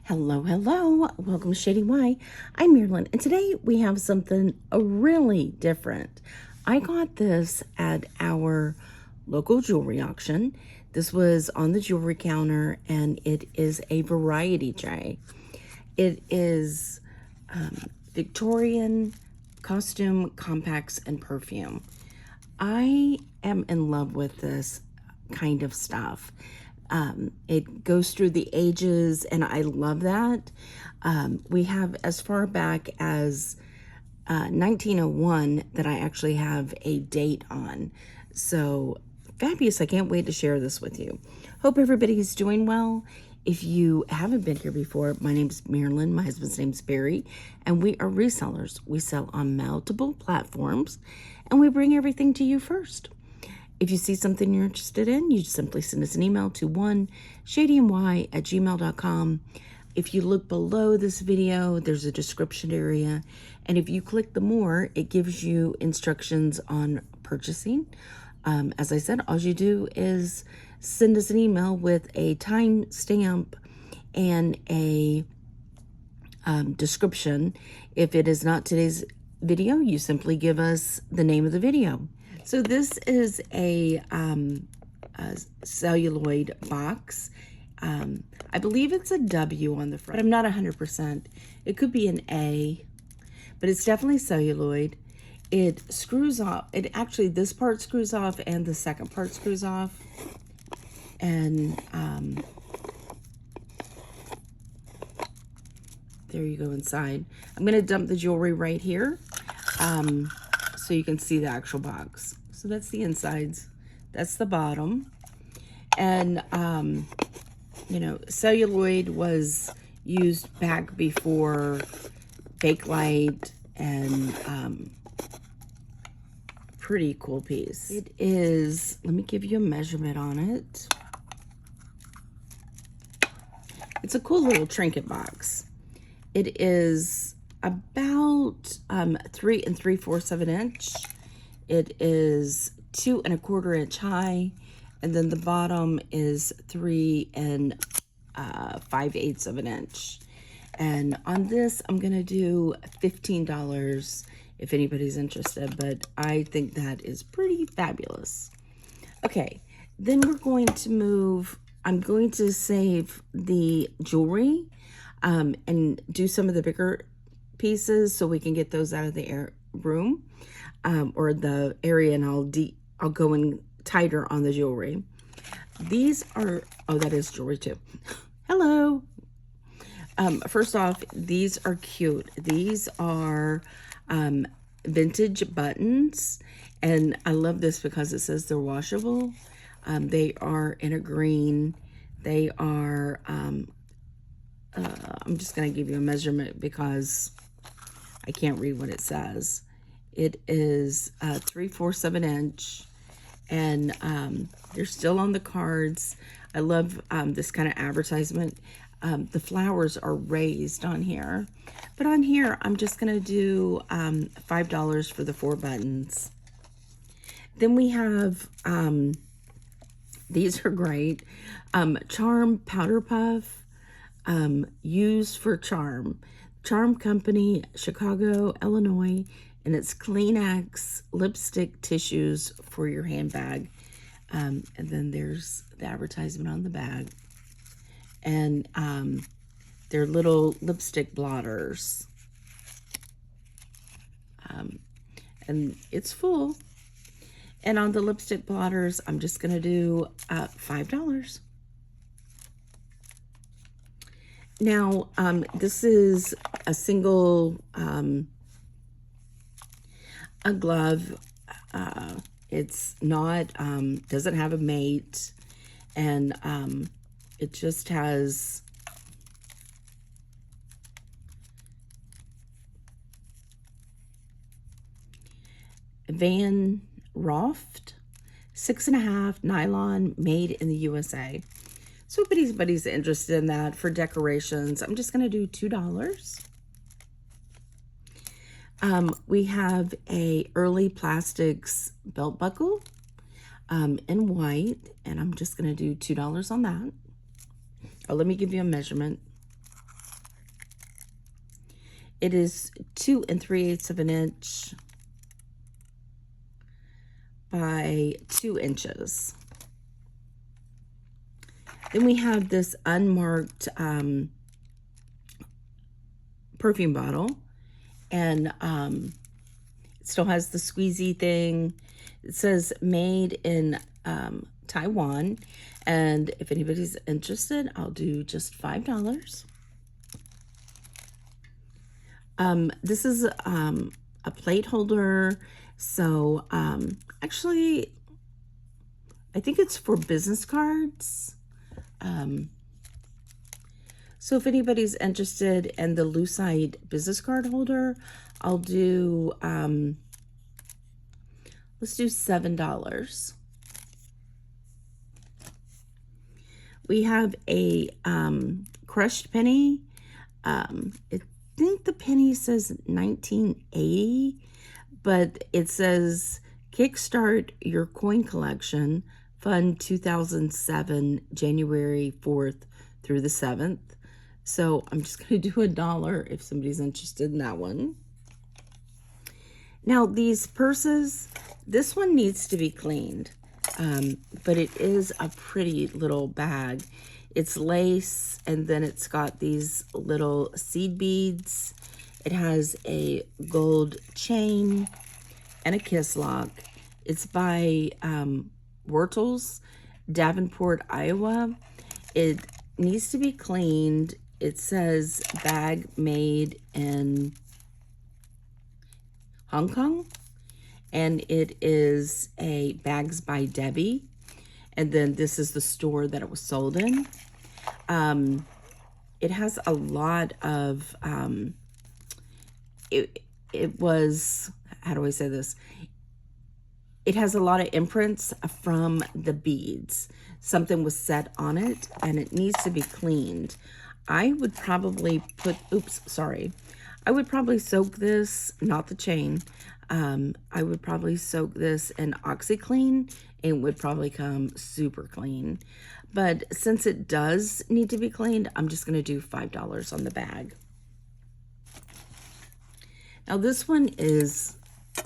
Hello, hello. Welcome to Shady Y. I'm Marilyn, and today we have something really different. I got this at our local jewelry auction. This was on the jewelry counter, and it is a variety tray. It is Victorian costume, compacts, and perfume. I am in love with this kind of stuff. It goes through the ages, and I love that. We have as far back as 1901 that I actually have a date on. So fabulous. I can't wait to share this with you. Hope everybody's doing well. If you haven't been here before, my name's Marilyn. My husband's name's Barry, and we are resellers. We sell on multiple platforms, and we bring everything to you first. If you see something you're interested in, you just simply send us an email to shadyandy@gmail.com. If you look below this video, there's a description area. And if you click the more, it gives you instructions on purchasing. As I said, all you do is send us an email with a time stamp and a description. If it is not today's video, you simply give us the name of the video. So this is a celluloid box. I believe it's a W on the front, but I'm not 100%. It could be an A, but it's definitely celluloid. It screws off. It actually, this part screws off and the second part screws off. And there you go inside. I'm going to dump the jewelry right here. So you can see the actual box. So that's the insides. That's the bottom. And, you know, celluloid was used back before Bakelite, and pretty cool piece. It is, let me give you a measurement on it. It's a cool little trinket box. It is about 3 3/4 of an inch. It is 2 1/4 inch high, and then the bottom is 3 5/8 of an inch. And on this, I'm gonna do $15 if anybody's interested, but I think that is pretty fabulous. Okay, then we're going to move. I'm going to save the jewelry and do some of the bigger pieces so we can get those out of the room or the area, and I'll go in tighter on the jewelry. These are, oh, that is jewelry too. Hello. First off, these are cute. These are vintage buttons, and I love this because it says they're washable. They are in a green. They are I'm just going to give you a measurement because I can't read what it says. It is 3/4 of an inch, and they're still on the cards. I love this kind of advertisement. The flowers are raised on here, but on here I'm just going to do $5 for the 4 buttons. Then we have these are great. Charm Powder Puff, used for Charm Company, Chicago, Illinois, and it's Kleenex lipstick tissues for your handbag. And then there's the advertisement on the bag, and they're little lipstick blotters, and it's full. And on the lipstick blotters, I'm just gonna do $5. Now, this is a single a glove. It's not, doesn't have a mate, and it just has Van Roft 6.5 nylon, made in the USA. So if anybody's interested in that for decorations, I'm just going to do $2. We have a early plastics belt buckle in white, and I'm just going to do $2 on that. Oh, let me give you a measurement. It is 2 3/8 of an inch by 2 inches. Then we have this unmarked perfume bottle, and it still has the squeezy thing. It says made in Taiwan, and if anybody's interested, I'll do just $5. This is a plate holder, so actually I think it's for business cards. So if anybody's interested in the Lucite business card holder, I'll do, let's do $7. We have a crushed penny. I think the penny says 1980, but it says kickstart your coin collection, fund 2007, January 4th through the 7th. So I'm just going to do $1 if somebody's interested in that one. Now these purses, this one needs to be cleaned, but it is a pretty little bag. It's lace, and then it's got these little seed beads. It has a gold chain and a kiss lock. It's by Wurtels, Davenport, Iowa. It needs to be cleaned. It says bag made in Hong Kong, and it is a Bags by Debbie, and then this is the store that it was sold in. It has a lot of it was, how do I say this, it has a lot of imprints from the beads. Something was set on it, and it needs to be cleaned. I would probably put, I would probably soak this, not the chain, I would probably soak this in OxyClean, and it would probably come super clean. But since it does need to be cleaned, I'm just going to do $5 on the bag. Now this one is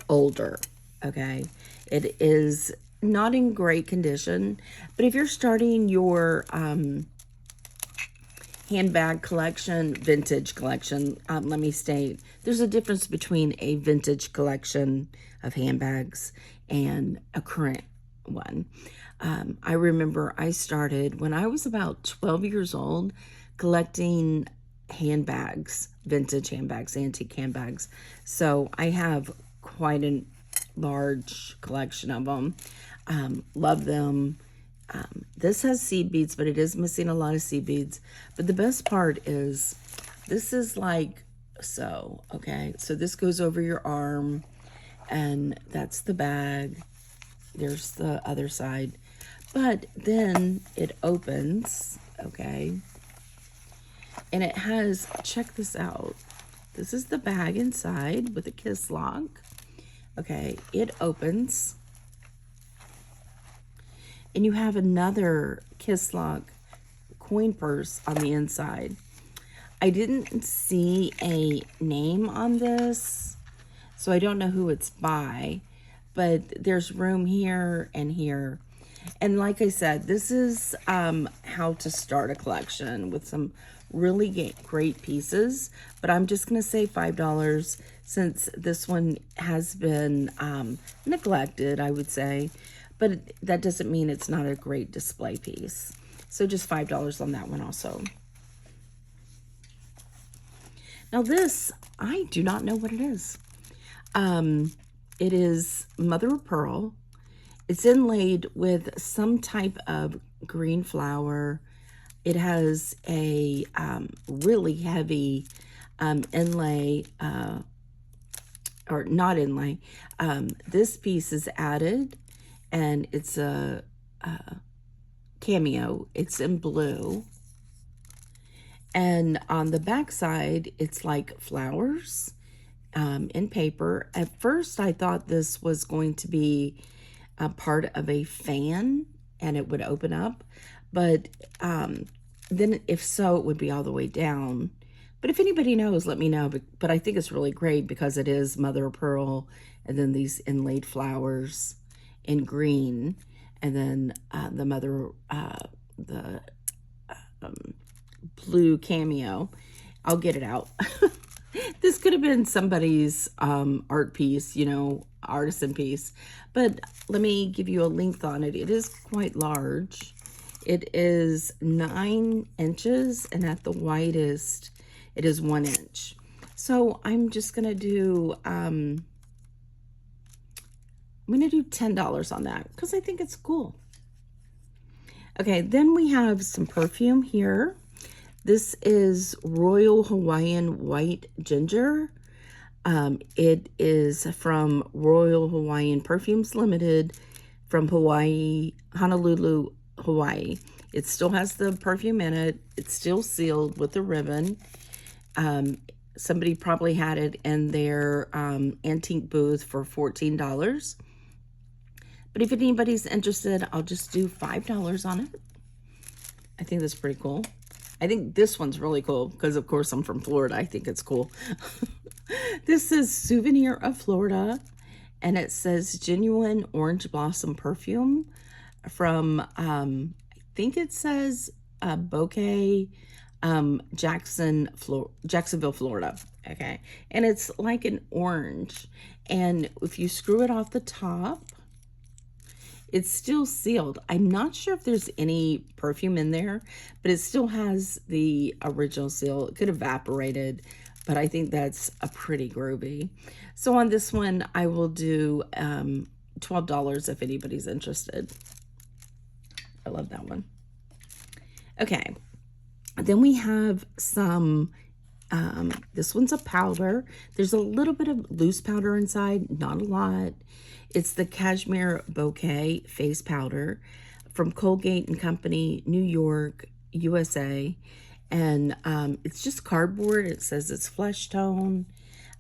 older, okay? It is not in great condition, but if you're starting your handbag collection, vintage collection, let me state, there's a difference between a vintage collection of handbags and a current one. I remember I started when I was about 12 years old collecting handbags, vintage handbags, antique handbags. So I have quite a large collection of them. Love them. This has seed beads, but it is missing a lot of seed beads. But the best part is this is like so, okay? So this goes over your arm, and that's the bag. There's the other side. But then it opens, okay? And it has, check this out. This is the bag inside with a kiss lock. Okay, it opens. And you have another kiss lock coin purse on the inside. I didn't see a name on this, so I don't know who it's by, but there's room here and here. And like I said, this is how to start a collection with some really great pieces, but I'm just going to say $5 since this one has been neglected, I would say, but that doesn't mean it's not a great display piece. So just $5 on that one also. Now this, I do not know what it is. It is mother of pearl. It's inlaid with some type of green flower. It has a really heavy inlay, or not inlay. This piece is added, and it's a cameo. It's in blue. And on the back side, it's like flowers in paper. At first, I thought this was going to be a part of a fan and it would open up. But then if so, it would be all the way down. But if anybody knows, let me know. But I think it's really great because it is mother of pearl, and then these inlaid flowers in green, and then the blue cameo. I'll get it out. This could have been somebody's art piece, you know, artisan piece. But let me give you a length on it. It is quite large. It is 9 inches, and at the widest, it is 1 inch. So I'm just gonna do I'm gonna do $10 on that because I think it's cool. Okay, then we have some perfume here. This is Royal Hawaiian White Ginger. It is from Royal Hawaiian Perfumes Limited from Hawaii, Honolulu, Hawaii. It still has the perfume in it. It's still sealed with a ribbon. Somebody probably had it in their antique booth for $14. But if anybody's interested, I'll just do $5 on it. I think that's pretty cool. I think this one's really cool because, of course, I'm from Florida. I think it's cool. This is Souvenir of Florida, and it says Genuine Orange Blossom Perfume from, I think it says Bouquet, Jacksonville, Florida. Okay, and it's like an orange, and if you screw it off the top, it's still sealed. I'm not sure if there's any perfume in there, but it still has the original seal. It could evaporated, but I think that's a pretty groovy. So on this one, I will do $12 if anybody's interested. I love that one. Okay, then we have some, this one's a powder. There's a little bit of loose powder inside, not a lot. It's the Cashmere Bouquet Face Powder from Colgate and Company, New York, USA. And it's just cardboard. It says it's flesh tone.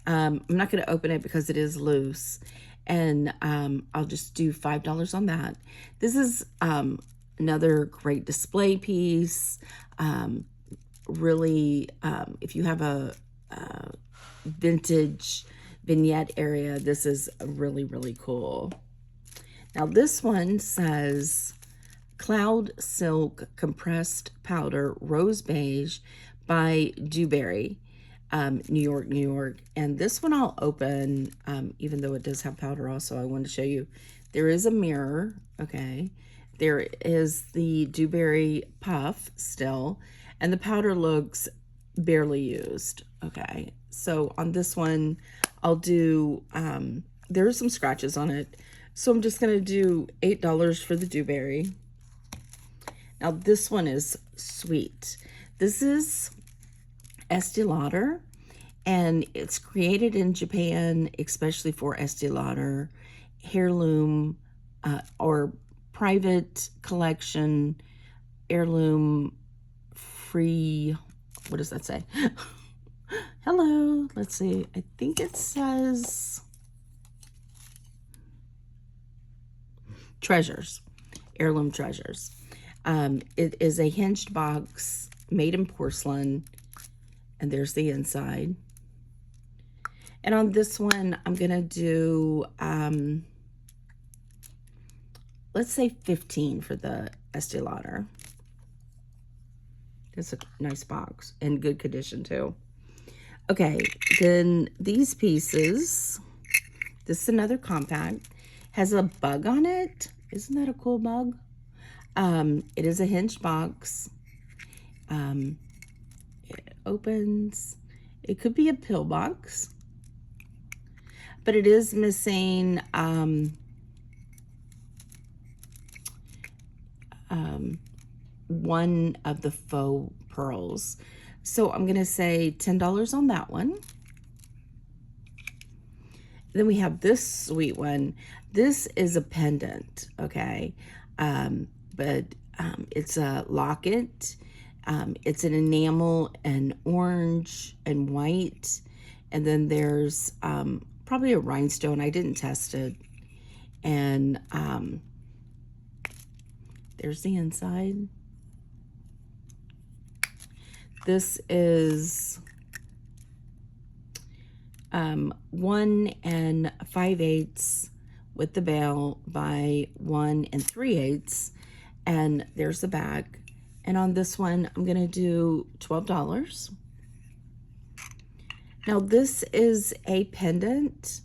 I'm not going to open it because it is loose. And I'll just do $5 on that. This is another great display piece. Really, if you have a vintage vignette area, this is really, really cool. Now this one says Cloud Silk Compressed Powder Rose Beige by Dewberry, New York, New York. And this one I'll open, even though it does have powder also. I want to show you. There is a mirror, okay. There is the Dewberry puff still, and the powder looks barely used, okay. So on this one, I'll do, there are some scratches on it. So I'm just going to do $8 for the Dewberry. Now this one is sweet. This is Estee Lauder, and it's created in Japan, especially for Estee Lauder, heirloom, or private collection, heirloom free, what does that say? Hello, let's see. I think it says treasures, heirloom treasures. It is a hinged box made in porcelain, and there's the inside. And on this one, I'm gonna do, let's say 15 for the Estee Lauder. It's a nice box, in good condition too. Okay, then these pieces, this is another compact, has a bug on it. Isn't that a cool bug? It is a hinged box. It opens. It could be a pill box, but it is missing one of the faux pearls. So I'm going to say $10 on that one. Then we have this sweet one. This is a pendant, okay? But it's a locket. It's an enamel and orange and white. And then there's probably a rhinestone. I didn't test it. And there's the inside. This is 1 5/8 with the bail by 1 3/8, and there's the bag. And on this one, I'm gonna do $12. Now this is a pendant.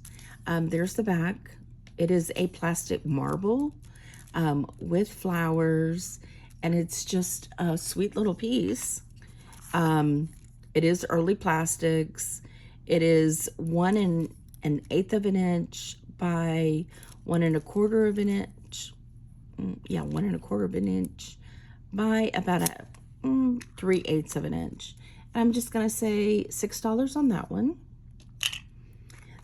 There's the back. It is a plastic marble with flowers, and it's just a sweet little piece. It is early plastics. It is 1 1/8 of an inch by 1 1/4 of an inch. Yeah, 1 1/4 of an inch by about 3/8 of an inch. I'm just gonna say $6 on that one.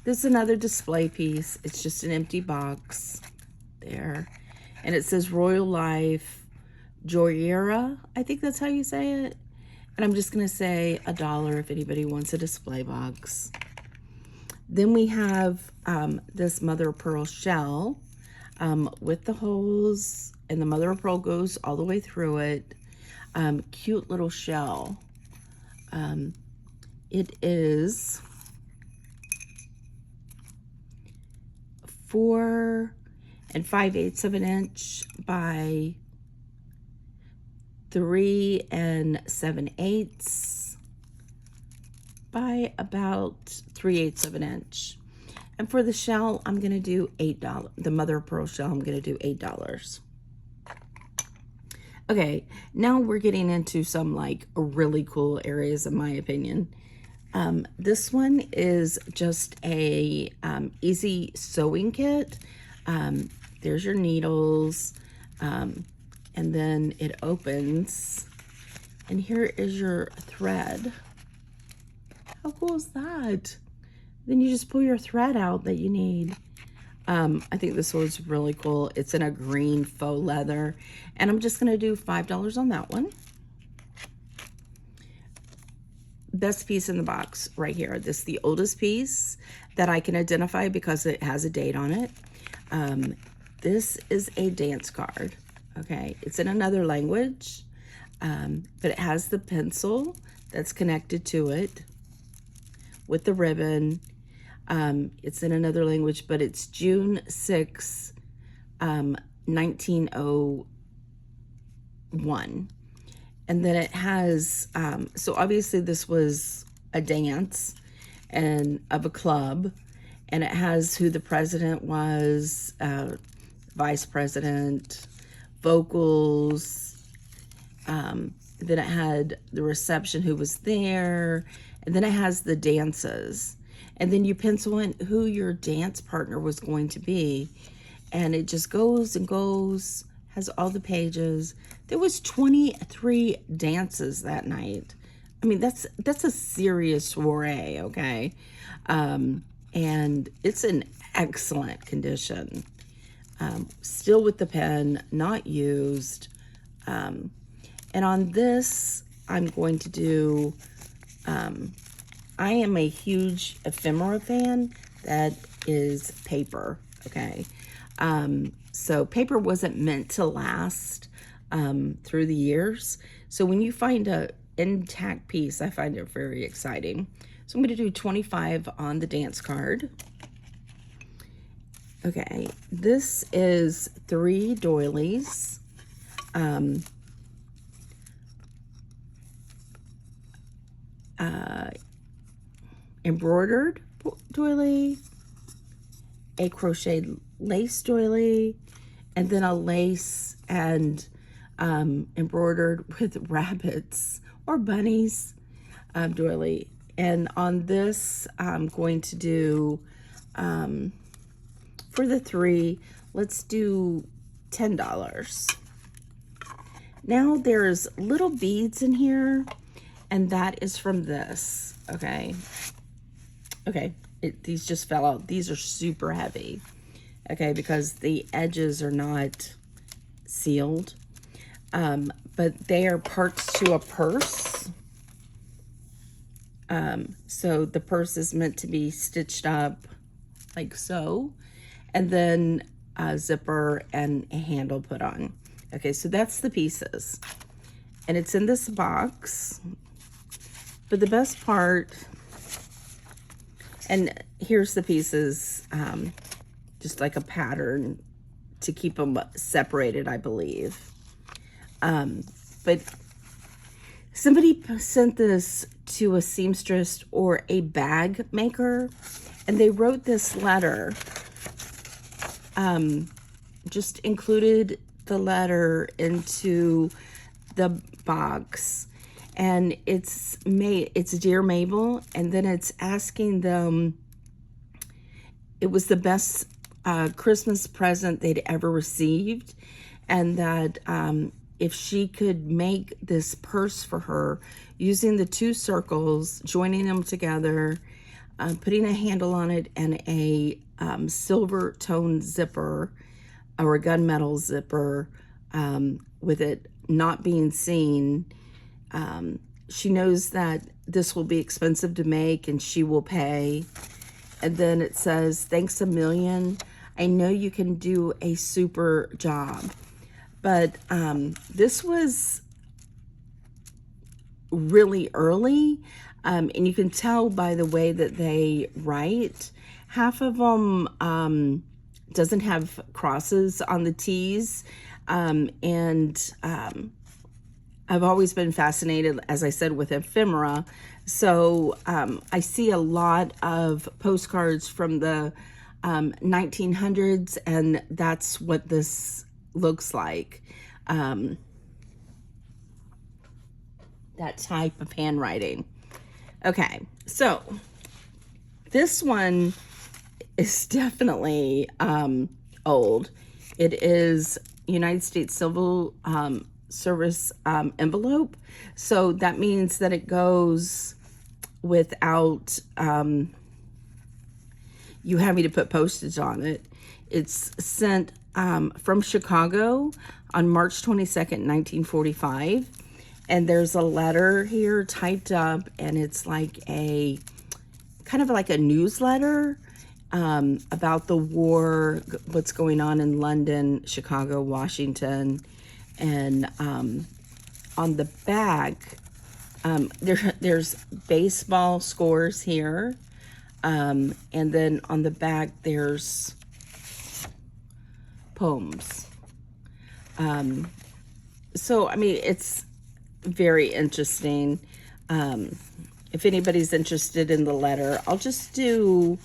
This is another display piece. It's just an empty box there. And it says Royal Life Joyera. I think that's how you say it. And I'm just gonna say $1 if anybody wants a display box. Then we have this mother of pearl shell with the holes, and the mother of pearl goes all the way through it. Cute little shell. It is 4 5/8 of an inch by 3 7/8 by about 3/8 of an inch. And for the shell, I'm gonna do $8. The mother of pearl shell, I'm gonna do $8. Okay, now we're getting into some like really cool areas in my opinion. This one is just a easy sewing kit. There's your needles, and then it opens, and here is your thread. How cool is that? Then you just pull your thread out that you need. I think this one's really cool. It's in a green faux leather, and I'm just gonna do $5 on that one. Best piece in the box right here. This is the oldest piece that I can identify because it has a date on it. This is a dance card. Okay, it's in another language, but it has the pencil that's connected to it with the ribbon. It's in another language, but it's June 6, 1901. And then it has, so obviously this was a dance and of a club, and it has who the president was, vice president, vocals, then it had the reception, who was there, and then it has the dances. And then you pencil in who your dance partner was going to be. And it just goes and goes, has all the pages. There was 23 dances that night. I mean, that's a serious soiree, okay? And it's in excellent condition. Still with the pen, not used. And on this, I'm going to do, I am a huge ephemera fan. That is paper, okay? So paper wasn't meant to last through the years. So when you find a intact piece, I find it very exciting. So I'm going to do 25 on the dance card. Okay, this is 3 doilies. Embroidered doily, a crocheted lace doily, and then a lace and embroidered with rabbits or bunnies doily. And on this, I'm going to do, for the 3, let's do $10. Now there's little beads in here, and that is from this, okay? Okay, these just fell out. These are super heavy, okay, because the edges are not sealed. But they are parts to a purse. So the purse is meant to be stitched up like so, and then a zipper and a handle put on. Okay, so that's the pieces. And it's in this box. But the best part And here's the pieces, just like a pattern to keep them separated, I believe. But somebody sent this to a seamstress or a bag maker, and they wrote this letter, just included the letter into the box, and it's Dear Mabel, and then it's asking them, it was the best Christmas present they'd ever received, and that if she could make this purse for her using the two circles, joining them together, putting a handle on it, and a silver tone zipper or a gunmetal zipper, with it not being seen. She knows that this will be expensive to make and she will pay. And then it says, thanks a million. I know you can do a super job. But this was really early. And you can tell by the way that they write. Half of them doesn't have crosses on the T's. I've always been fascinated, as I said, with ephemera. So I see a lot of postcards from the 1900s, and that's what this looks like. That type of handwriting. Okay, so this one is definitely old. It is United States Civil Service envelope, so that means that it goes without you having to put postage on it. It's sent from Chicago on March 22nd, 1945, and there's a letter here typed up, and it's like a kind of like a newsletter about the war, what's going on in London, Chicago, Washington. And on the back, there's baseball scores here. And then on the back, there's poems. So, I mean, it's very interesting. If anybody's interested in the letter, I'll just do,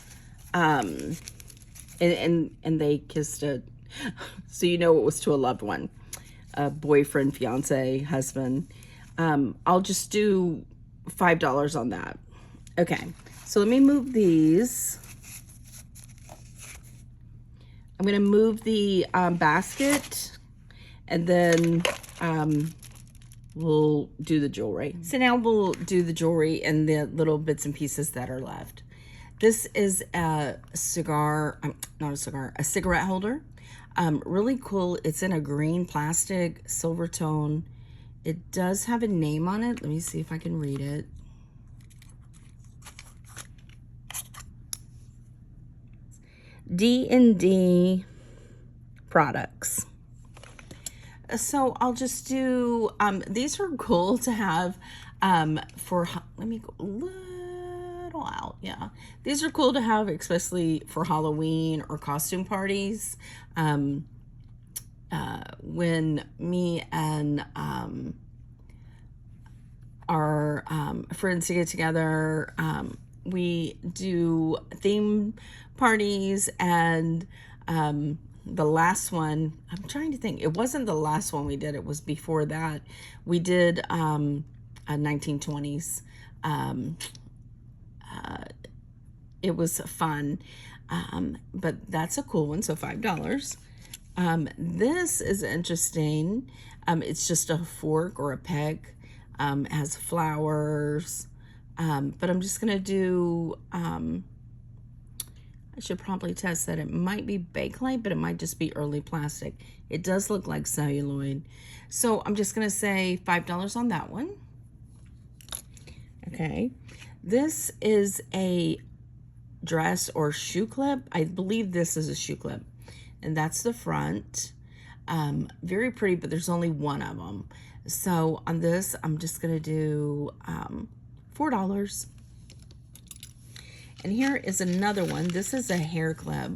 and they kissed it. So you know it was to a loved one. A boyfriend, fiance, husband. I'll just do $5 on that. Okay, so let me move these. I'm going to move the basket, and then we'll do the jewelry. So now we'll do the jewelry and the little bits and pieces that are left. This is a cigar, not a cigar, a cigarette holder. Really cool. It's in a green plastic, silver tone. It does have a name on it. Let me see if I can read it. D&D products. So I'll just do, these are cool to have for, let me go a little out. Yeah, these are cool to have, especially for Halloween or costume parties. When me and our friends get together, we do theme parties, and the last one, I'm trying to think, it wasn't the last one we did, it was before that. We did a 1920s. It was fun, but that's a cool one, so $5. This is interesting. It's just a fork or a peg. It has flowers, but I'm just gonna do, I should probably test that. It might be Bakelite, but it might just be early plastic. It does look like celluloid. So I'm just gonna say $5 on that one. Okay, this is a dress or shoe clip. I believe this is a shoe clip, and that's the front. Very pretty, but there's only one of them. So on this, I'm just gonna do $4. And here is another one. This is a hair clip.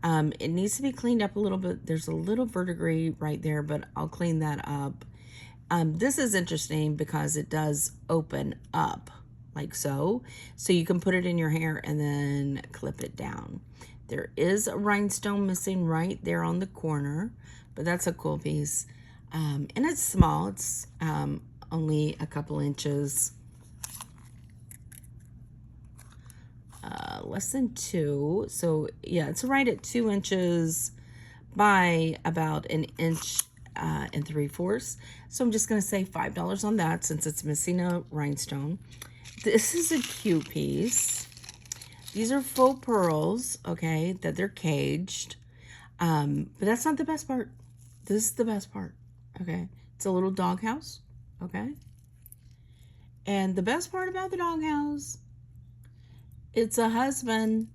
It needs to be cleaned up a little bit. There's a little verdigris right there, but I'll clean that up. This is interesting because it does open up like so. So you can put it in your hair and then clip it down. There is a rhinestone missing right there on the corner, but that's a cool piece. And it's small. It's only a couple inches. Less than 2. So yeah, it's right at 2 inches by about 1 inch and 3/4. So I'm just going to say $5 on that since it's missing a rhinestone. This is a cute piece. These are faux pearls, okay, that they're caged. But that's not the best part. This is the best part, okay? It's a little doghouse, okay? And the best part about the doghouse, it's a husband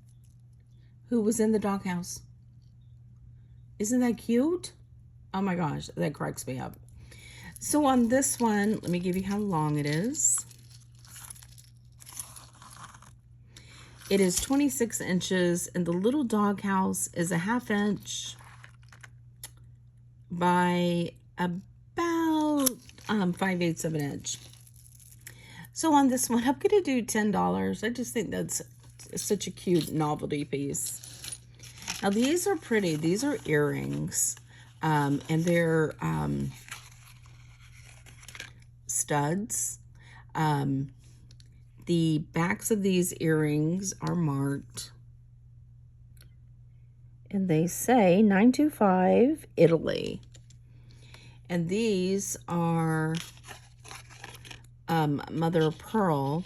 who was in the doghouse. Isn't that cute? Oh my gosh, that cracks me up. So on this one, let me give you how long it is. It is 26 inches, and the little doghouse is a 1/2 inch by about 5/8 of an inch. So on this one, I'm going to do $10. I just think that's such a cute novelty piece. Now these are pretty. These are earrings, and they're studs. The backs of these earrings are marked, and they say 925 Italy. And these are mother of pearl.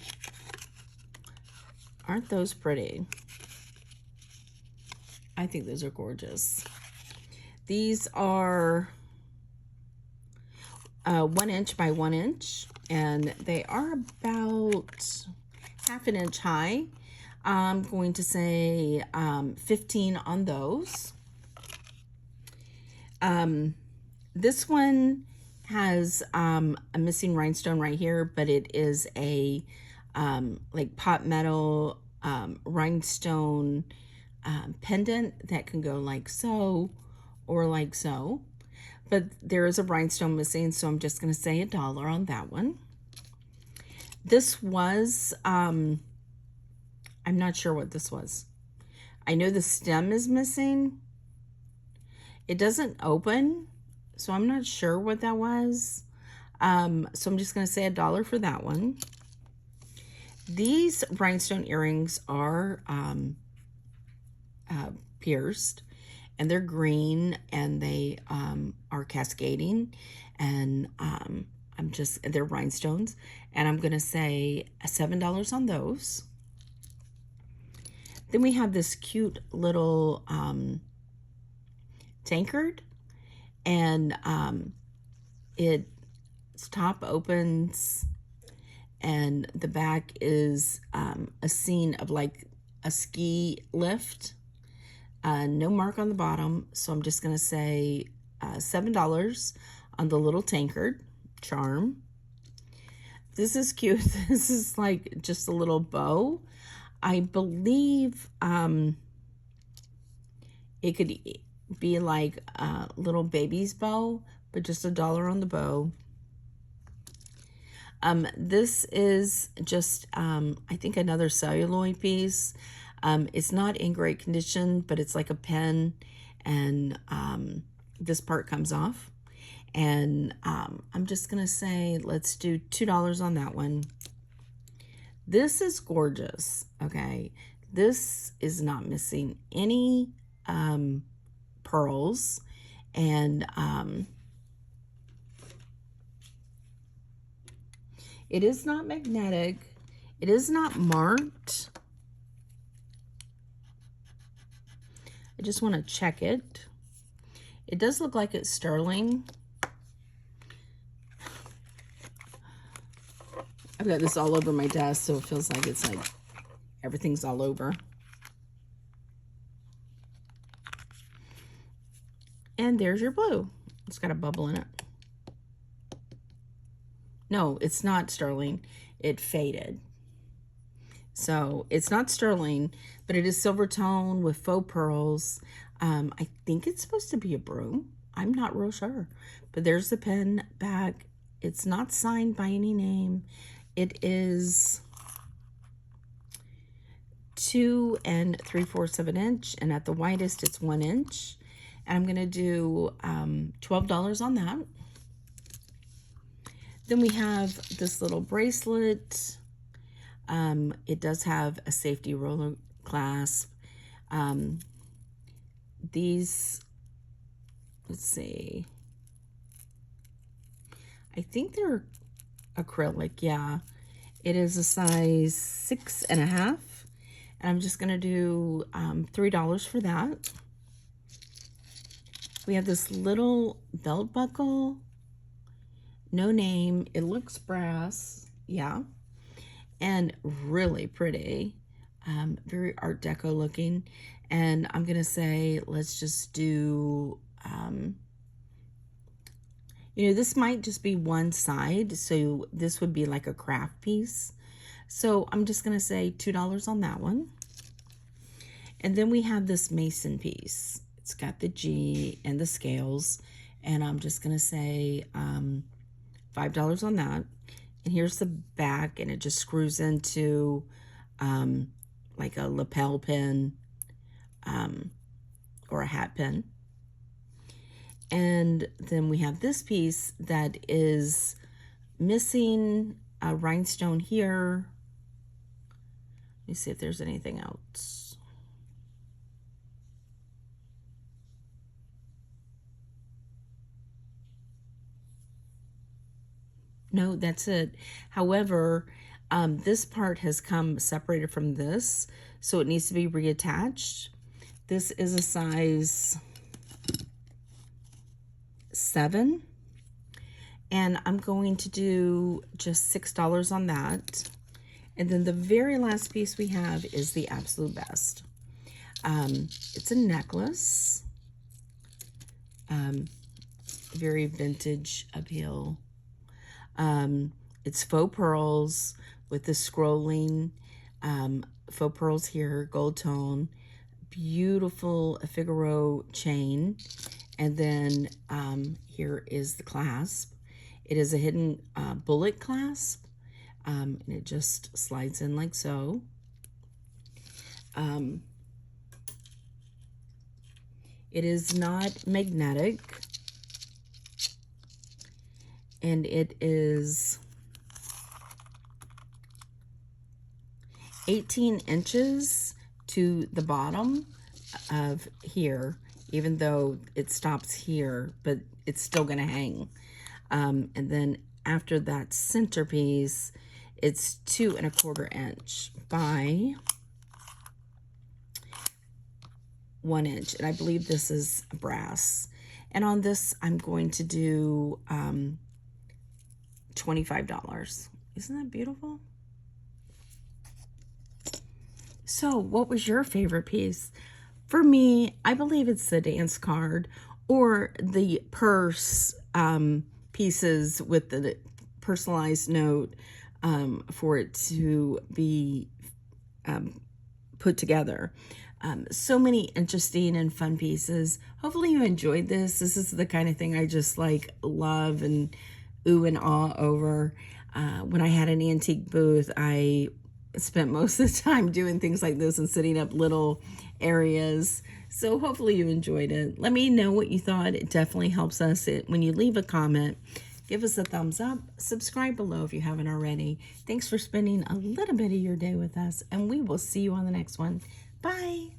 Aren't those pretty? I think those are gorgeous. These are 1 inch by 1 inch, and they are about 1/2 inch high. I'm going to say 15 on those. This one has a missing rhinestone right here, but it is a like pot metal rhinestone pendant that can go like so or like so. But there is a rhinestone missing, so I'm just going to say $1 on that one. This was, I'm not sure what this was. I know the stem is missing. It doesn't open, so I'm not sure what that was. So I'm just going to say $1 for that one. These rhinestone earrings are pierced, and they're green, and they are cascading, and they're rhinestones, and I'm going to say $7 on those. Then we have this cute little tankard, and its top opens, and the back is a scene of like a ski lift. No mark on the bottom, so I'm just going to say $7 on the little tankard charm. This is cute. This is like just a little bow. I believe it could be like a little baby's bow, but just $1 on the bow. This is just, I think, another celluloid piece. It's not in great condition, but it's like a pen, and this part comes off. And I'm just going to say, let's do $2 on that one. This is gorgeous, okay? This is not missing any pearls, and it is not magnetic. It is not marked. I just want to check it. It does look like it's sterling. I've got this all over my desk, so it feels like it's like everything's all over. And there's your blue. It's got a bubble in it. No, it's not sterling. It faded. So it's not sterling, but it is silver tone with faux pearls. I think it's supposed to be a broom. I'm not real sure. But there's the pen bag. It's not signed by any name. It is 2 3/4 of an inch, and at the widest it's 1 inch. And I'm going to do $12 on that. Then we have this little bracelet. It does have a safety roller clasp. These, let's see, I think they're acrylic. Yeah, it is a size 6.5, and I'm just gonna do $3 for that. We have this little belt buckle, no name. It looks brass, yeah, and really pretty. Very Art Deco looking. And I'm gonna say, let's just do, you know, this might just be one side, so this would be like a craft piece. So I'm just gonna say $2 on that one. And then we have this mason piece. It's got the G and the scales, and I'm just gonna say $5 on that. And here's the back, and it just screws into like a lapel pin or a hat pin. And then we have this piece that is missing a rhinestone here. Let me see if there's anything else. No, that's it. However, this part has come separated from this, so it needs to be reattached. This is a size 7, and I'm going to do just $6 on that. And then the very last piece we have is the absolute best. It's a necklace, very vintage appeal. It's faux pearls with the scrolling, faux pearls here, gold tone, beautiful Figaro chain. And then here is the clasp. It is a hidden bullet clasp, and it just slides in like so. It is not magnetic, and it is 18 inches to the bottom of here, even though it stops here, but it's still going to hang. And then after that centerpiece, it's 2 1/4 inch by 1 inch. And I believe this is brass. And on this, I'm going to do $25. Isn't that beautiful? So what was your favorite piece? For me, I believe it's the dance card or the purse pieces with the personalized note for it to be put together. So many interesting and fun pieces. Hopefully you enjoyed this. This is the kind of thing I just like love and ooh and ah over. When I had an antique booth, I spent most of the time doing things like this and setting up little areas. So hopefully you enjoyed it. Let me know what you thought. It definitely helps us. When you leave a comment, give us a thumbs up. Subscribe below if you haven't already. Thanks for spending a little bit of your day with us, and we will see you on the next one. Bye.